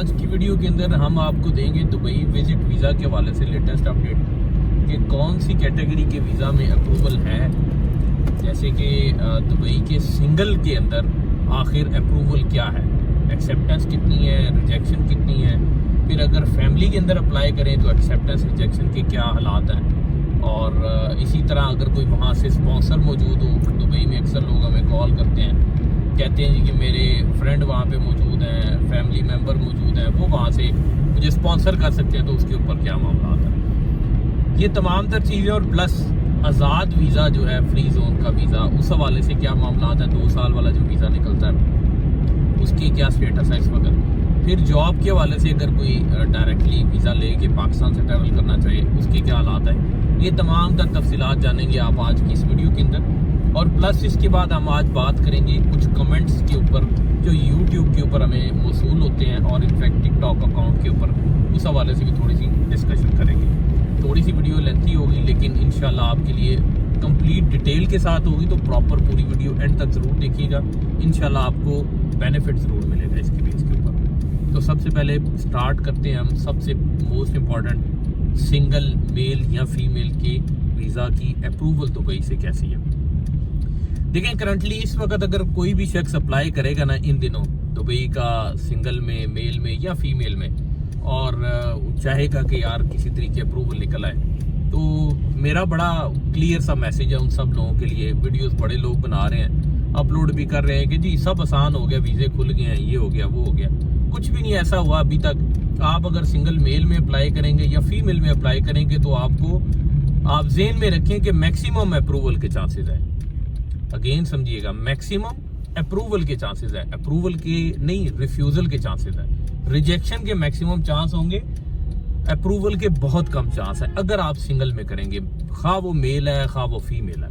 आज की वीडियो के अंदर हम आपको देंगे दुबई विजिट वीज़ा के हवाले से लेटेस्ट अपडेट कि कौन सी कैटेगरी के वीज़ा में अप्रूवल है। जैसे कि दुबई के सिंगल के अंदर आखिर अप्रूवल क्या है, एक्सेप्टेंस कितनी है, रिजेक्शन कितनी है। फिर अगर फैमिली के अंदर अप्लाई करें तो एक्सेप्टेंस रिजेक्शन के क्या हालात हैं। और इसी तरह अगर कोई वहाँ से स्पॉन्सर मौजूद हो, दुबई में अक्सर लोग हमें कॉल करते हैं, कहते हैं जी कि मेरे फ्रेंड वहाँ पे मौजूद हैं, फैमिली मेम्बर मौजूद हैं, वो वहाँ से मुझे स्पॉन्सर कर सकते हैं, तो उसके ऊपर क्या मामला है। ये तमाम तर चीज़ें और प्लस आज़ाद वीज़ा जो है, फ्री जोन का वीज़ा, उस हवाले से क्या मामला है। 2 साल वाला जो वीज़ा निकलता है उसकी क्या स्टेटस है इस वक्त। फिर जॉब के हवाले से अगर कोई डायरेक्टली वीज़ा लेके पाकिस्तान से ट्रैवल करना चाहे उसके क्या हालात है, ये तमाम तर तफसीलात जानेंगे आप आज की इस वीडियो के अंदर। और प्लस इसके बाद हम आज बात करेंगे कुछ कमेंट्स के ऊपर जो यूट्यूब के ऊपर हमें मौसूल होते हैं, और इनफैक्ट टिकटॉक अकाउंट के ऊपर, उस हवाले से भी थोड़ी सी डिस्कशन करेंगे। थोड़ी सी वीडियो लेंथी होगी लेकिन इंशाल्लाह आपके लिए कंप्लीट डिटेल के साथ होगी, तो प्रॉपर पूरी वीडियो एंड तक ज़रूर देखिएगा। इंशाल्लाह आपको बेनिफिट ज़रूर मिलेगा इसके बेस के ऊपर। तो सबसे पहले स्टार्ट करते हैं हम सबसे मोस्ट इम्पॉर्टेंट, सिंगल मेल या फीमेल के वीज़ा की अप्रूवल दुबई से कैसी है। देखें, करंटली इस वक्त अगर कोई भी शख्स अप्लाई करेगा ना इन दिनों दुबई का, सिंगल में, मेल में या फीमेल में, और चाहेगा कि यार किसी तरीके अप्रूवल निकल आए, तो मेरा बड़ा क्लियर सा मैसेज है उन सब लोगों के लिए। वीडियोस बड़े लोग बना रहे हैं, अपलोड भी कर रहे हैं कि जी सब आसान हो गया, वीज़े खुल गए हैं, ये हो गया, वो हो गया। कुछ भी नहीं ऐसा हुआ अभी तक। आप अगर सिंगल मेल में अप्लाई करेंगे या फीमेल में अप्लाई करेंगे तो आप ज़हन में रखें कि मैक्सिमम अप्रूवल के चांसेस हैं। अगेन समझिएगा, मैक्सिमम अप्रूवल के चांसेस है, अप्रूवल के नहीं, रिफ्यूजल के चांसेस है। रिजेक्शन के मैक्सिमम चांस होंगे, अप्रूवल के बहुत कम चांस है अगर आप सिंगल में करेंगे, खा वो मेल है खा वो फीमेल है।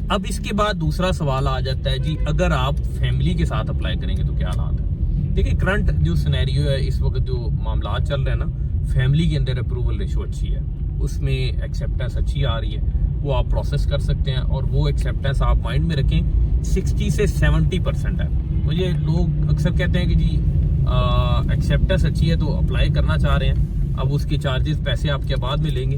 अब इसके बाद दूसरा सवाल आ जाता है जी, अगर आप फैमिली के साथ अप्लाई करेंगे तो क्या हालात है। देखिए, करंट जो सिनेरियो है इस वक्त, जो मामला चल रहे हैं ना, फैमिली के अंदर अप्रूवल रेशो अच्छी है, उसमें एक्सेप्टेंस अच्छी आ रही है, वो आप प्रोसेस कर सकते हैं। और वो एक्सेप्टेंस आप माइंड में रखें 60 से 70% है। मुझे लोग अक्सर कहते हैं कि जी एक्सेप्टेंस अच्छी है तो अप्लाई करना चाह रहे हैं, अब उसके चार्जेस पैसे आपके बाद में लेंगे।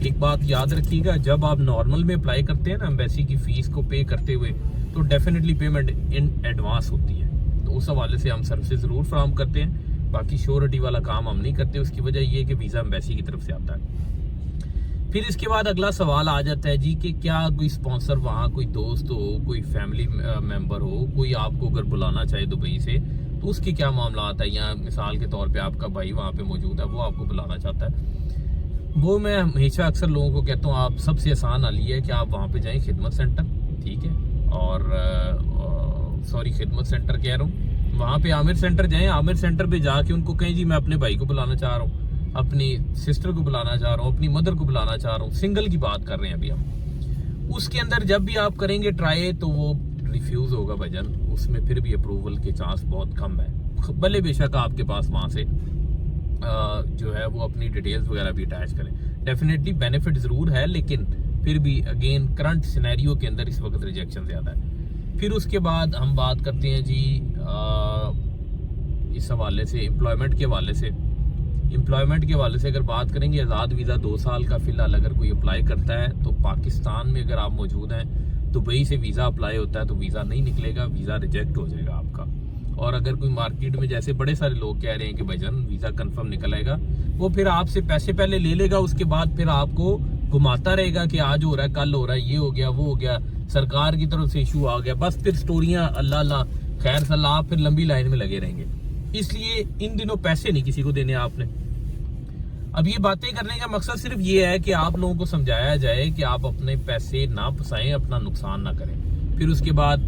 एक बात याद रखिएगा, जब आप नॉर्मल में अप्लाई करते हैं ना एम्बेसी की फीस को पे करते हुए, तो डेफिनेटली पेमेंट इन एडवांस होती है, तो उस हवाले से हम सर्विसेज ज़रूर फराहम करते हैं। बाकी श्योरिटी वाला काम हम नहीं करते। उसकी वजह ये है कि वीज़ा एम्बेसी की तरफ से आता है। फिर इसके बाद अगला सवाल आ जाता है जी कि क्या कोई स्पॉन्सर वहाँ, कोई दोस्त हो, कोई फैमिली मेंबर हो, कोई आपको अगर बुलाना चाहे दुबई से, तो उसके क्या मामला आता है। या मिसाल के तौर पे आपका भाई वहाँ पे मौजूद है, वो आपको बुलाना चाहता है, वो मैं हमेशा अक्सर लोगों को कहता हूँ, आप सबसे आसान हल ये है कि आप वहाँ पे जाएँ खिदमत सेंटर, ठीक है, और सॉरी खिदमत सेंटर कह रहा हूँ, वहाँ पे आमिर सेंटर जाएँ। आमिर सेंटर पे जाके उनको कहें जी मैं अपने भाई को बुलाना चाह रहा हूँ, अपनी सिस्टर को बुलाना चाह रहा हूँ, अपनी मदर को बुलाना चाह रहा हूँ। सिंगल की बात कर रहे हैं अभी हम। उसके अंदर जब भी आप करेंगे ट्राई, तो वो रिफ्यूज होगा भजन, उसमें फिर भी अप्रूवल के चांस बहुत कम है। भले बेशक आपके पास वहाँ से जो है वो अपनी डिटेल्स वगैरह भी अटैच करें, डेफिनेटली बेनिफिट ज़रूर है, लेकिन फिर भी अगेन करंट सिनेरियो के अंदर इस वक्त रिजेक्शन ज़्यादा है। फिर उसके बाद हम बात करते हैं जी इस हवाले से एम्प्लॉयमेंट के हवाले से अगर बात करेंगे, आज़ाद वीज़ा 2 साल का फ़िलहाल अगर कोई अप्लाई करता है तो पाकिस्तान में अगर आप मौजूद हैं, दुबई से वीज़ा अप्लाई होता है तो वीज़ा नहीं निकलेगा, वीज़ा रिजेक्ट हो जाएगा आपका। और अगर कोई मार्केट में जैसे बड़े सारे लोग कह रहे हैं कि भाईजान वीज़ा कंफर्म निकल आएगा, वो फिर आपसे पैसे पहले ले लेगा, उसके बाद फिर आपको घुमाता रहेगा कि आज हो रहा है, कल हो रहा है, ये हो गया, वो हो गया, सरकार की तरफ से इशू आ गया, बस फिर स्टोरियाँ अल्लाह अल्लाह खैर सलाह, आप फिर लंबी लाइन में लगे रहेंगे। इसलिए इन दिनों पैसे नहीं किसी को देने आपने। अब ये बातें करने का मकसद सिर्फ ये है कि आप लोगों को समझाया जाए कि आप अपने पैसे ना फंसाएं, अपना नुकसान ना करें। फिर उसके बाद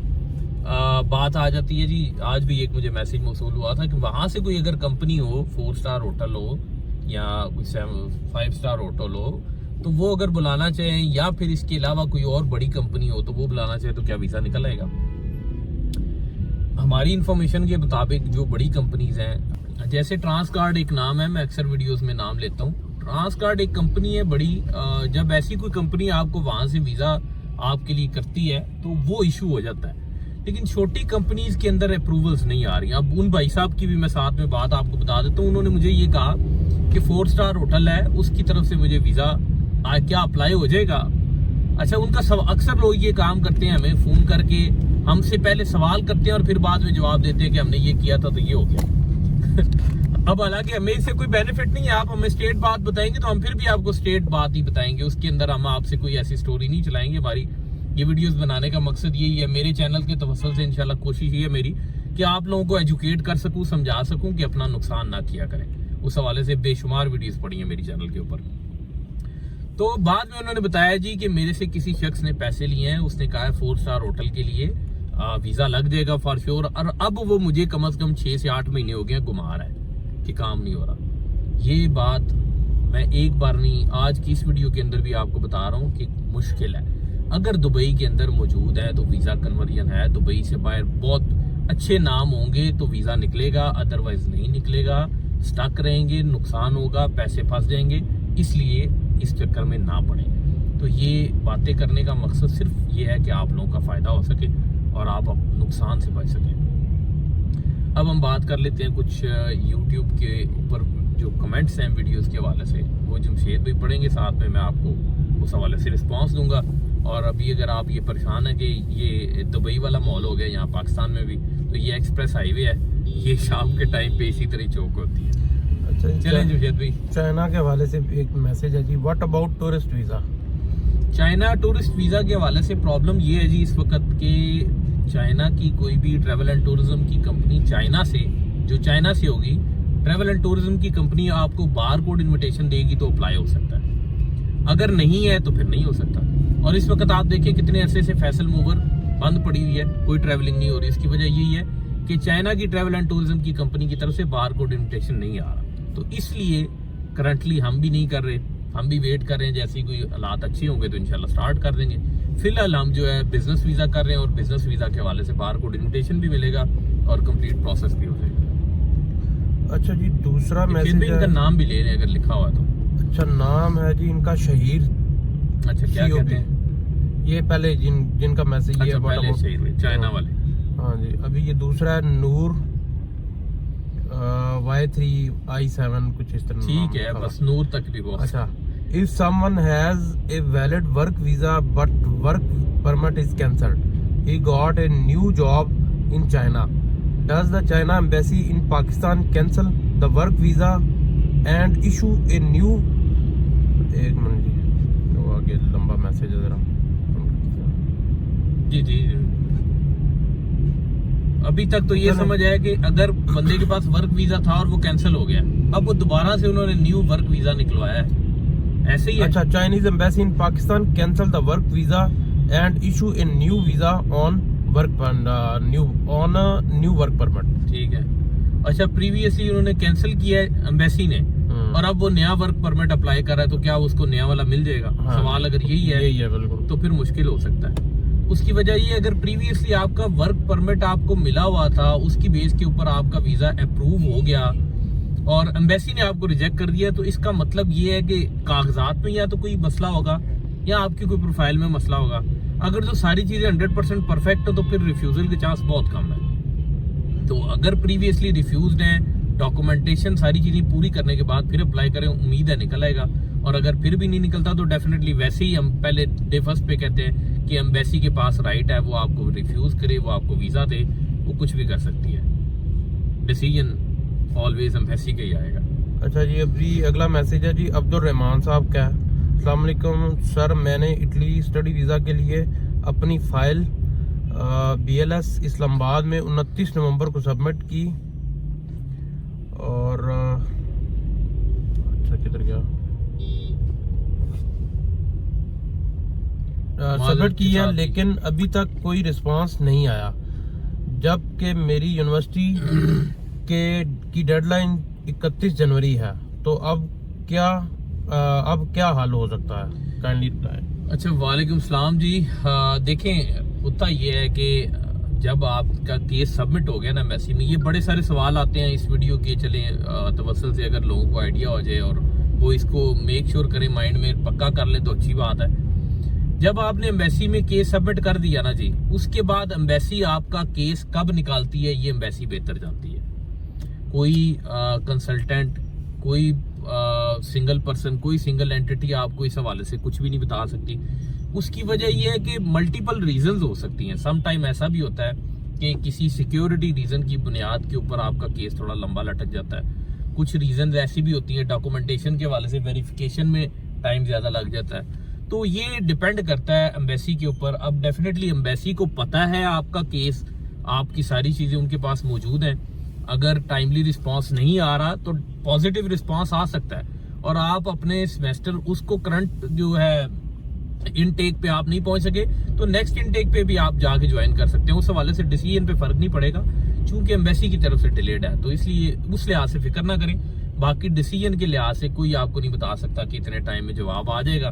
बात आ जाती है जी, आज भी एक मुझे मैसेज मौसूल हुआ था कि वहाँ से कोई अगर कंपनी हो, 4 स्टार होटल हो या कोई 5 स्टार होटल हो, तो वो अगर बुलाना चाहें, या फिर इसके अलावा कोई और बड़ी कंपनी हो तो वो बुलाना चाहे, तो क्या वीज़ा निकल आएगा। हमारी इंफॉर्मेशन के मुताबिक जो बड़ी कंपनीज हैं, जैसे ट्रांसकार्ड एक नाम है, मैं अक्सर वीडियोस में नाम लेता हूँ, ट्रांसकार्ड एक कंपनी है बड़ी। जब ऐसी कोई कंपनी आपको वहाँ से वीज़ा आपके लिए करती है तो वो इशू हो जाता है। लेकिन छोटी कंपनीज के अंदर अप्रूवल्स नहीं आ रही। अब उन भाई साहब की भी मैं साथ में बात आपको बता देता हूँ। उन्होंने मुझे ये कहा कि 4 स्टार होटल है, उसकी तरफ से मुझे वीज़ा क्या अप्लाई हो जाएगा। अच्छा, उनका सब अक्सर लोग ये काम करते हैं, हमें फ़ोन करके हमसे पहले सवाल करते हैं और फिर बाद में जवाब देते हैं कि हमने ये किया था तो ये हो गया। अब हालांकि हमें इससे कोई बेनिफिट नहीं है। आप हमें स्ट्रेट बात बताएंगे तो हम फिर भी आपको स्ट्रेट बात ही बताएंगे, उसके अंदर हम आपसे कोई ऐसी स्टोरी नहीं चलाएंगे। हमारी ये वीडियोस बनाने का मकसद यही है, मेरे चैनल के तवसल से इंशाल्लाह कोशिश ये है मेरी कि आप लोगों को एजुकेट कर सकूं, समझा सकूं कि अपना नुकसान ना किया करें। उस हवाले से बेशुमार वीडियोस पड़ी हैं मेरी चैनल के ऊपर। तो बाद में उन्होंने बताया जी कि मेरे से किसी शख्स ने पैसे लिए हैं, उसने कहा है 4 स्टार होटल के लिए वीज़ा लग जाएगा फॉर श्योर। और अब वो मुझे कम से कम 6 से 8 महीने हो गए घुमा रहा है कि काम नहीं हो रहा। ये बात मैं एक बार नहीं, आज की इस वीडियो के अंदर भी आपको बता रहा हूँ कि मुश्किल है। अगर दुबई के अंदर मौजूद है तो वीज़ा कन्वर्जन है, दुबई से बाहर बहुत अच्छे नाम होंगे तो वीज़ा निकलेगा, अदरवाइज नहीं निकलेगा, स्टक रहेंगे, नुकसान होगा, पैसे फंस जाएंगे। इसलिए इस चक्कर में ना पड़े। तो ये बातें करने का मकसद सिर्फ ये है कि आप लोगों का फ़ायदा हो सके और आप नुकसान से बच सकें। अब हम बात कर लेते हैं कुछ यूट्यूब के ऊपर जो कमेंट्स हैं वीडियोस के हवाले से, वो जमशेद भी पढ़ेंगे, साथ में मैं आपको उस हवाले से रिस्पॉन्स दूंगा। और अभी अगर आप ये परेशान है कि ये दुबई वाला मॉल हो गया यहाँ पाकिस्तान में भी, तो ये एक्सप्रेस हाईवे है, ये शाम के टाइम पे इसी तरह चौक होती है। अच्छा, चलें जमशेद भाई, चाइना के हवाले से एक मैसेज है जी, what about tourist visa? China tourist visa के हवाले से प्रॉब्लम ये है जी इस वक्त के चाइना की कोई भी ट्रैवल एंड टूरिज्म की कंपनी चाइना से, जो चाइना से होगी ट्रैवल एंड टूरिज्म की कंपनी आपको बार कोड इन्विटेशन देगी तो अप्लाई हो सकता है, अगर नहीं है तो फिर नहीं हो सकता। और इस वक्त आप देखिए कितने अरसे से फैसल मूवर बंद पड़ी हुई है, कोई ट्रैवलिंग नहीं हो रही। इसकी वजह यही है कि चाइना की ट्रैवल एंड टूरिज्म की कंपनी की तरफ से बार कोड इन्विटेशन नहीं आ रहा। तो इसलिए करंटली हम भी नहीं कर रहे, हम भी वेट कर रहे हैं, जैसे कोई हालात अच्छे होंगे तो इंशाल्लाह स्टार्ट कर देंगे। फिलहाल हम जो है बिजनेस वीज़ा कर रहे हैं और बिजनेस वीज़ा के हवाले से बार कोड इन्विटेशन भी मिलेगा और कंप्लीट प्रोसेस भी हो जाएगा। अच्छा जी, दूसरा मैसेज इनका नाम भी ले रहे हैं अगर लिखा हुआ तो। अच्छा, नाम है जी इनका शहीर। अच्छा, क्या कहते हैं ये पहले जिनका मैसेज ये पहले शहीर चाइना वाले। हाँ जी, अभी ये दूसरा है नूर Y3I7 कुछ इस तरह। ठीक है, बस नूर तक भी बहुत। अच्छा, if someone has a valid work visa but work permit is cancelled, he got a new job in China, does the China embassy in Pakistan cancel the work visa and issue a new? एक minute जी, तो आगे लंबा message है जरा। जी जी, अभी तक तो ये समझ आया कि अगर बंदे के पास वर्क वीजा था और वो कैंसिल हो गया, अब वो दोबारा से उन्होंने न्यू वर्क वीजा निकलवाया है, ऐसे ही है। अच्छा, Chinese embassy in Pakistan cancel the work visa and issue a new visa on new work permit. ठीक है। अच्छा, प्रीवियसली उन्होंने कैंसिल किया है एम्बेसी ने और अब वो नया वर्क परमिट अप्लाई कर रहा है, तो क्या उसको नया वाला मिल जाएगा? हाँ, सवाल अगर यही है बिल्कुल, तो फिर मुश्किल हो सकता है। उसकी वजह ये, अगर प्रीवियसली आपका वर्क परमिट आपको मिला हुआ था, उसकी बेस के ऊपर आपका वीजा अप्रूव हो गया और एम्बेसी ने आपको रिजेक्ट कर दिया, तो इसका मतलब ये है कि कागजात में या तो कोई मसला होगा या आपकी कोई प्रोफाइल में मसला होगा। अगर जो सारी चीजें 100% परफेक्ट हो तो फिर रिफ्यूजल के चांस बहुत कम है। तो अगर प्रीवियसली रिफ्यूज्ड है, डॉक्यूमेंटेशन सारी चीजें पूरी करने के बाद फिर अप्लाई करें, उम्मीद है निकल आएगा। और अगर फिर भी नहीं निकलता तो डेफिनेटली वैसे ही हम पहले डे फर्स्ट पे कहते हैं कि एम्बेसी के पास राइट है, वो आपको रिफ्यूज करे, वो आपको वीजा दे, वो कुछ भी कर सकती है। डिसीजन ऑलवेज एम्बेसी का ही आएगा। अच्छा जी, अभी अगला मैसेज है जी अब्दुल रहमान साहब का। अस्सलाम वालेकुम सर, मैंने इटली स्टडी वीज़ा के लिए अपनी फाइल BLS इस्लामाबाद में 29 नवंबर को सबमिट की और अच्छा किधर गया, सबमिट की है, लेकिन अभी तक कोई रिस्पांस नहीं आया, जबकि मेरी यूनिवर्सिटी की डेडलाइन 31 जनवरी है। तो अब क्या हाल हो सकता है, काइंडली बताएं। अच्छा, वालेकुम सलाम जी। देखें, होता ये है कि जब आपका केस सबमिट हो गया ना एम्बेसी में, ये बड़े सारे सवाल आते हैं इस वीडियो के, चले तवसल से अगर लोगों को आइडिया हो जाए और वो इसको मेक श्योर करें, माइंड में पक्का कर ले तो अच्छी बात है। जब आपने एम्बेसी में केस सबमिट कर दिया ना जी, उसके बाद एम्बेसी आपका केस कब निकालती है ये एम्बेसी बेहतर जानती है। कोई कंसल्टेंट, कोई सिंगल पर्सन, कोई सिंगल एंटिटी आपको इस हवाले से कुछ भी नहीं बता सकती। उसकी वजह यह है कि मल्टीपल रीजंस हो सकती हैं। सम टाइम ऐसा भी होता है कि किसी सिक्योरिटी रीजन की बुनियाद के ऊपर आपका केस थोड़ा लंबा लटक जाता है। कुछ रीजन ऐसी भी होती हैं, डॉक्यूमेंटेशन के हवाले से वेरिफिकेशन में टाइम ज़्यादा लग जाता है। तो ये डिपेंड करता है एम्बेसी के ऊपर। अब डेफिनेटली एम्बेसी को पता है आपका केस, आपकी सारी चीज़ें उनके पास मौजूद हैं। अगर टाइमली रिस्पांस नहीं आ रहा तो पॉजिटिव रिस्पांस आ सकता है और आप अपने सेमेस्टर उसको करंट जो है इनटेक पे आप नहीं पहुंच सके तो नेक्स्ट इनटेक पे भी आप जाके ज्वाइन कर सकते हैं। उस हवाले से डिसीजन पे फर्क नहीं पड़ेगा, चूंकि एम्बेसी की तरफ से डिलेड है, तो इसलिए उस लिहाज से फिक्र ना करें। बाकी डिसीजन के लिहाज से कोई आपको नहीं बता सकता कि इतने टाइम में जवाब आ जाएगा।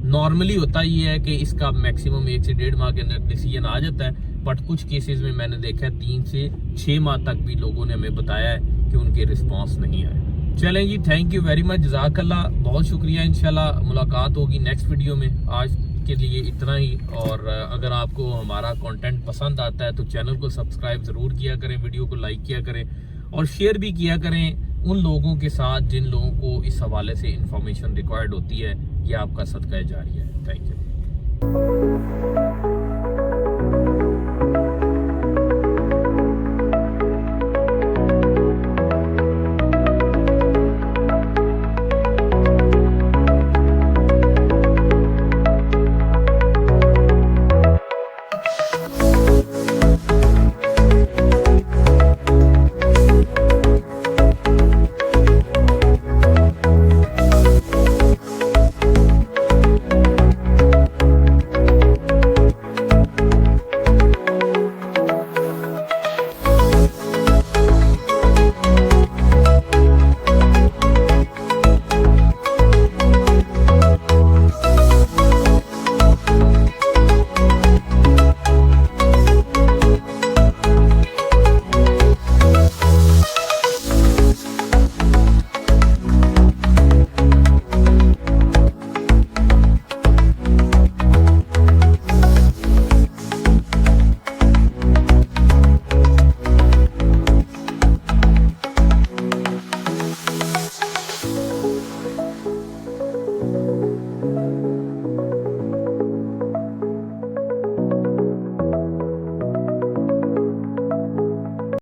नॉर्मली होता ये है कि इसका मैक्सिमम 1 से 1.5 माह के अंदर डिसीजन आ जाता है, बट कुछ केसेस में मैंने देखा है 3 से 6 माह तक भी लोगों ने हमें बताया है कि उनके रिस्पांस नहीं आए। चलें जी, थैंक यू वेरी मच, जज़ाकल्लाह, बहुत शुक्रिया। इंशाल्लाह मुलाकात होगी नेक्स्ट वीडियो में। आज के लिए इतना ही। और अगर आपको हमारा कंटेंट पसंद आता है तो चैनल को सब्सक्राइब ज़रूर किया करें, वीडियो को लाइक किया करें और शेयर भी किया करें उन लोगों के साथ जिन लोगों को इस हवाले से इंफॉर्मेशन रिक्वायर्ड होती है। यह आपका सदका जारी है। Thank you.